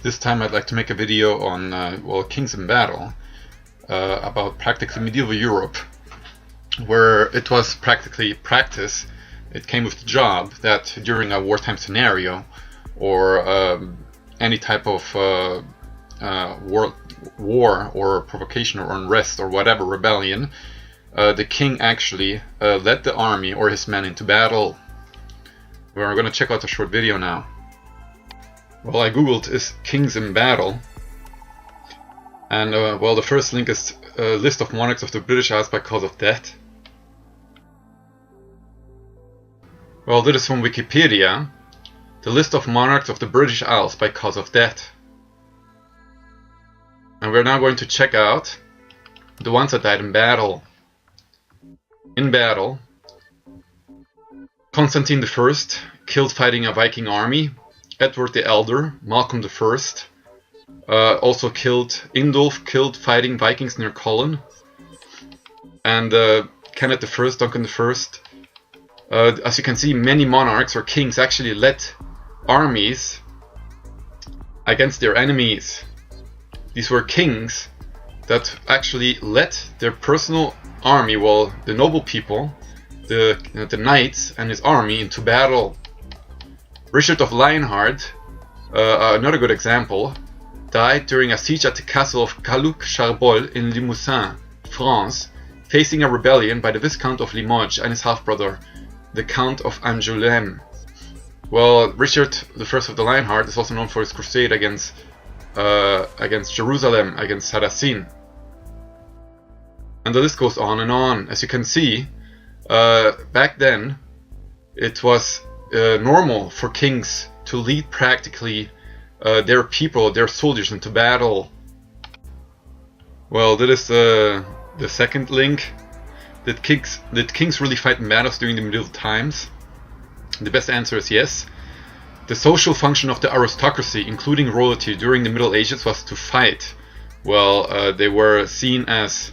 This time I'd like to make a video on, kings in battle, about practically medieval Europe, where it was practically practice. It came with the job that during a wartime scenario, or any type of war or provocation or unrest or whatever, rebellion, the king actually led the army or his men into battle. We're going to check out a short video now. Well, I googled is kings in battle, and the first link is a list of monarchs of the British Isles by cause of death. Well, this is from Wikipedia, the list of monarchs of the British Isles by cause of death. And we're now going to check out the ones that died in battle. In battle, Constantine I, killed fighting a Viking army. Edward the Elder, Malcolm I, also killed. Indulf killed fighting Vikings near Cullen. And Kenneth I, Duncan I. As you can see, many monarchs or kings actually led armies against their enemies. These were kings that actually led their personal army, well, the noble people, the knights and his army, into battle. Richard of Lionheart, another good example, died during a siege at the castle of Caluc-Charbol in Limousin, France, facing a rebellion by the Viscount of Limoges and his half-brother, the Count of Angoulême. Well, Richard I of the Lionheart is also known for his crusade against Jerusalem, against Saracen. And the list goes on and on. As you can see, back then it was normal for kings to lead practically their people, their soldiers, into battle. Well, that is the second link. Did kings really fight in battles during the medieval times? The best answer is yes. The social function of the aristocracy, including royalty, during the Middle Ages was to fight. Well, they were seen as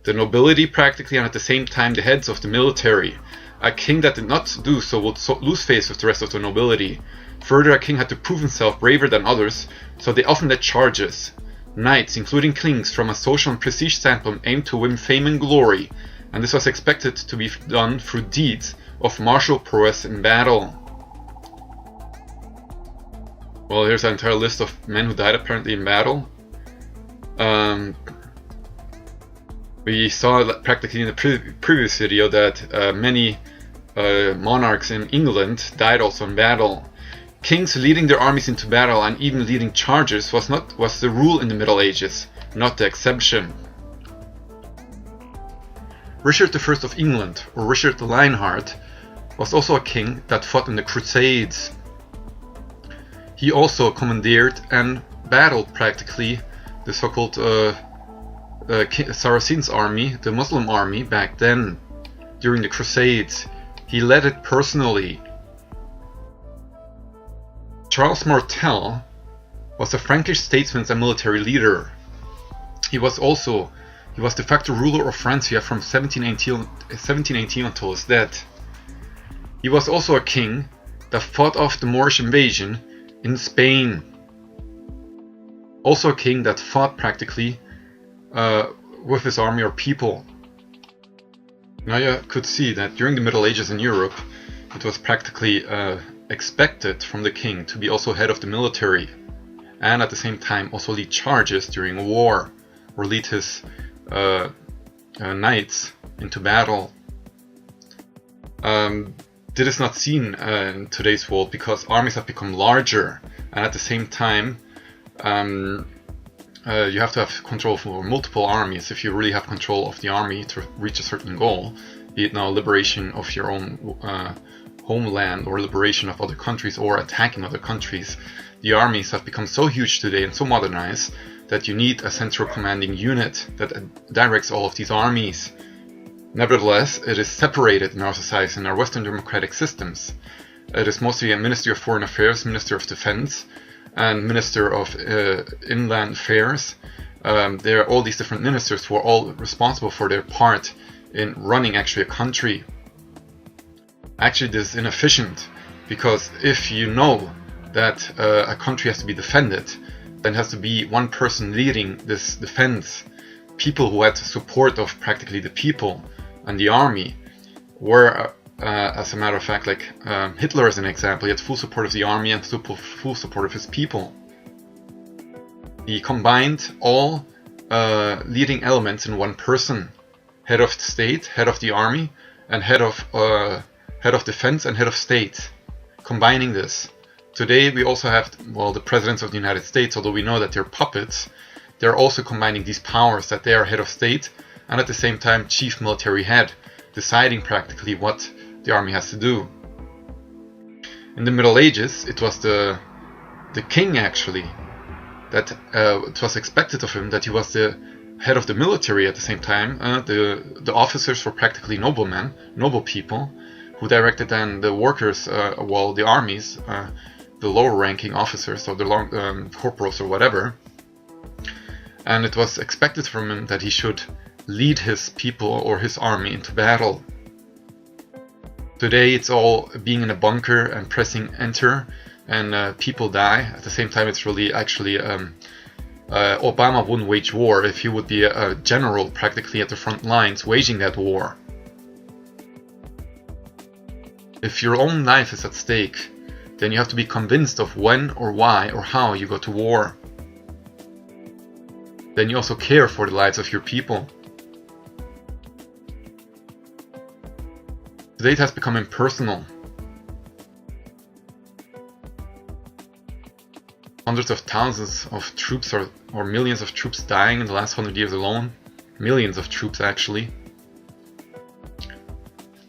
the nobility practically, and at the same time the heads of the military. A king that did not do so would lose face with the rest of the nobility. Further, a king had to prove himself braver than others, so they often led charges. Knights, including kings, from a social and prestige standpoint, aimed to win fame and glory, and this was expected to be done through deeds of martial prowess in battle. Well, here's an entire list of men who died apparently in battle. We saw practically in the previous video that many monarchs in England died also in battle. Kings leading their armies into battle and even leading charges was the rule in the Middle Ages, not the exception. Richard I of England, or Richard the Lionheart, was also a king that fought in the Crusades. He also commandeered and battled practically the so-called Saracen's army, the Muslim army back then, during the Crusades. He led it personally. Charles Martel was a Frankish statesman and military leader. He was de facto ruler of Francia from 1718 until his death. He was also a king that fought off the Moorish invasion in Spain. Also a king that fought practically with his army or people. Now you could see that during the Middle Ages in Europe, it was practically expected from the king to be also head of the military, and at the same time also lead charges during a war, or lead his knights into battle. This is not seen in today's world because armies have become larger, and at the same time you have to have control for multiple armies if you really have control of the army to reach a certain goal, be it now liberation of your own homeland or liberation of other countries or attacking other countries. The armies have become so huge today and so modernized that you need a central commanding unit that directs all of these armies. Nevertheless, it is separated in our society, in our Western democratic systems. It is mostly a Ministry of Foreign Affairs, Minister of Defense, and Minister of Inland Affairs. There are all these different ministers who are all responsible for their part in running actually a country. Actually, this is inefficient, because if you know that a country has to be defended, then it has to be one person leading this defense. People who had support of practically the people and the army were, as a matter of fact, like Hitler as an example, he had full support of the army and full support of his people. He combined all leading elements in one person: head of state, head of the army, and head of defense and head of state. Combining this. Today we also have, well, the presidents of the United States, although we know that they're puppets, they're also combining these powers, that they are head of state and at the same time chief military head, deciding practically what the army has to do. In the Middle Ages, it was the king actually, that it was expected of him that he was the head of the military at the same time. The officers were practically noblemen, noble people, who directed then the workers, well, the armies, the lower ranking officers, or the corporals or whatever. And it was expected from him that he should lead his people or his army into battle. Today it's all being in a bunker and pressing enter, and people die. At the same time, it's really actually Obama wouldn't wage war if he would be a general practically at the front lines waging that war. If your own life is at stake, then you have to be convinced of when or why or how you go to war. Then you also care for the lives of your people. Today it has become impersonal. Hundreds of thousands of troops or millions of troops dying in the last 100 years alone. Millions of troops actually.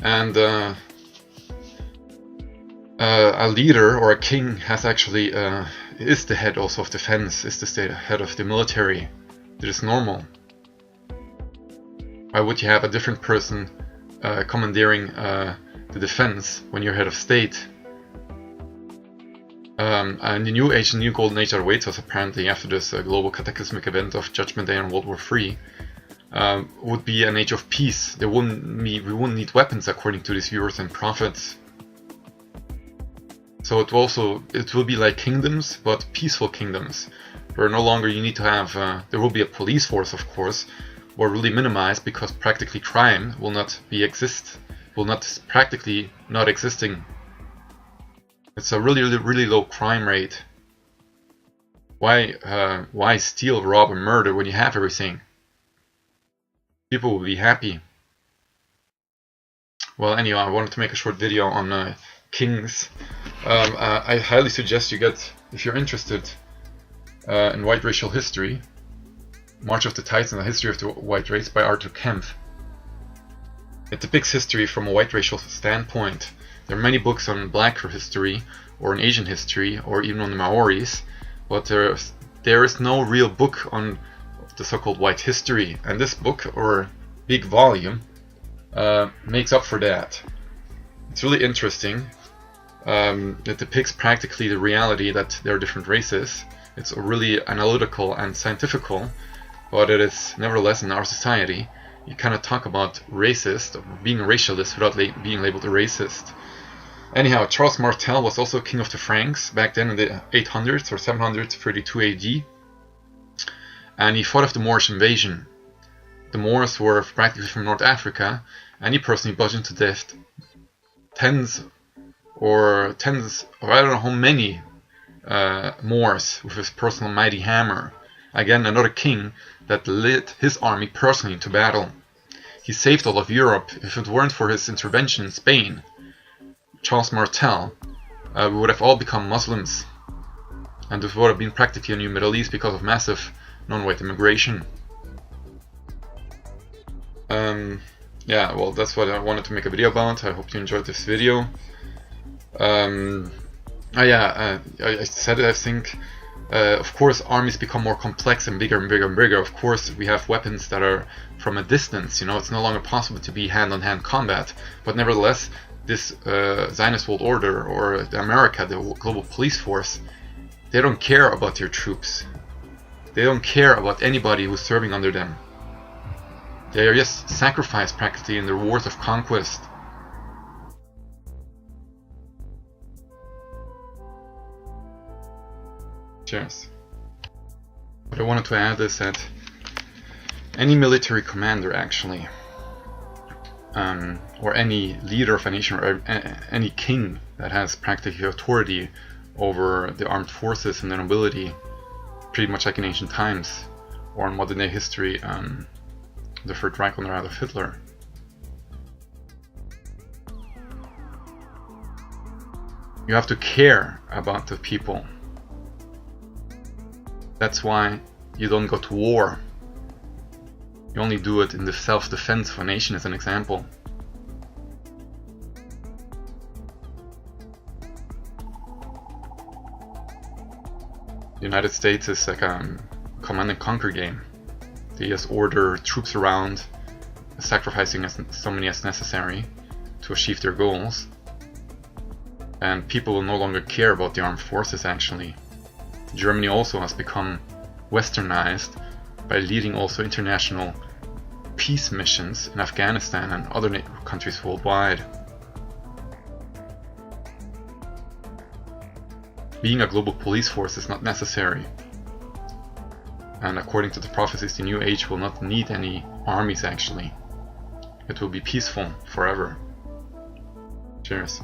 And a leader or a king has actually is the head also of defense, is the head of the military. It is normal. Why would you have a different person commandeering the defense when you're head of state? And the new age, the new golden age that awaits us apparently after this global cataclysmic event of Judgment Day and World War III would be an age of peace. We wouldn't need weapons according to these viewers and prophets. So it will be like kingdoms, but peaceful kingdoms, where no longer you need to have, there will be a police force of course, or really minimized because practically crime will not practically not existing. It's a really low crime rate. Why steal, rob, and murder when you have everything? People will be happy. Well, anyway, I wanted to make a short video on kings. I highly suggest you get, if you're interested in white racial history, March of the Tides and the History of the White Race by Arthur Kempf. It depicts history from a white racial standpoint. There are many books on black history, or on Asian history, or even on the Maoris, but there is no real book on the so-called white history, and this book, or big volume, makes up for that. It's really interesting. It depicts practically the reality that there are different races. It's really analytical and scientifical, but it is nevertheless in our society. You cannot talk about racist or being a racialist without being labeled a racist. Anyhow, Charles Martel was also king of the Franks back then in the 800s or 732 AD, and he fought off the Moorish invasion. The Moors were practically from North Africa, and he personally bludgeoned to death tens or I don't know how many Moors with his personal mighty hammer. Again, another king that led his army personally into battle. He saved all of Europe. If it weren't for his intervention in Spain, Charles Martel, we would have all become Muslims, and it would have been practically a new Middle East because of massive non-white immigration. Yeah, well, that's what I wanted to make a video about. I hope you enjoyed this video. I said it, I think. Of course, armies become more complex and bigger and bigger and bigger. Of course, we have weapons that are from a distance. You know, it's no longer possible to be hand-on-hand combat. But nevertheless, this Zionist world order, or America, the global police force, they don't care about their troops. They don't care about anybody who's serving under them. They are just sacrificed practically in the wars of conquest. Cheers. What I wanted to add is that any military commander actually, or any leader of a nation, or any king that has practically authority over the armed forces and the nobility, pretty much like in ancient times, or in modern day history, the Third Reich under Adolf Hitler. You have to care about the people. That's why you don't go to war. You only do it in the self-defense of a nation, as an example. The United States is like a command and conquer game. They just order troops around, sacrificing so many as necessary to achieve their goals. And people will no longer care about the armed forces actually. Germany also has become westernized by leading also international peace missions in Afghanistan and other countries worldwide. Being a global police force is not necessary. And according to the prophecies, the new age will not need any armies actually. It will be peaceful forever. Cheers.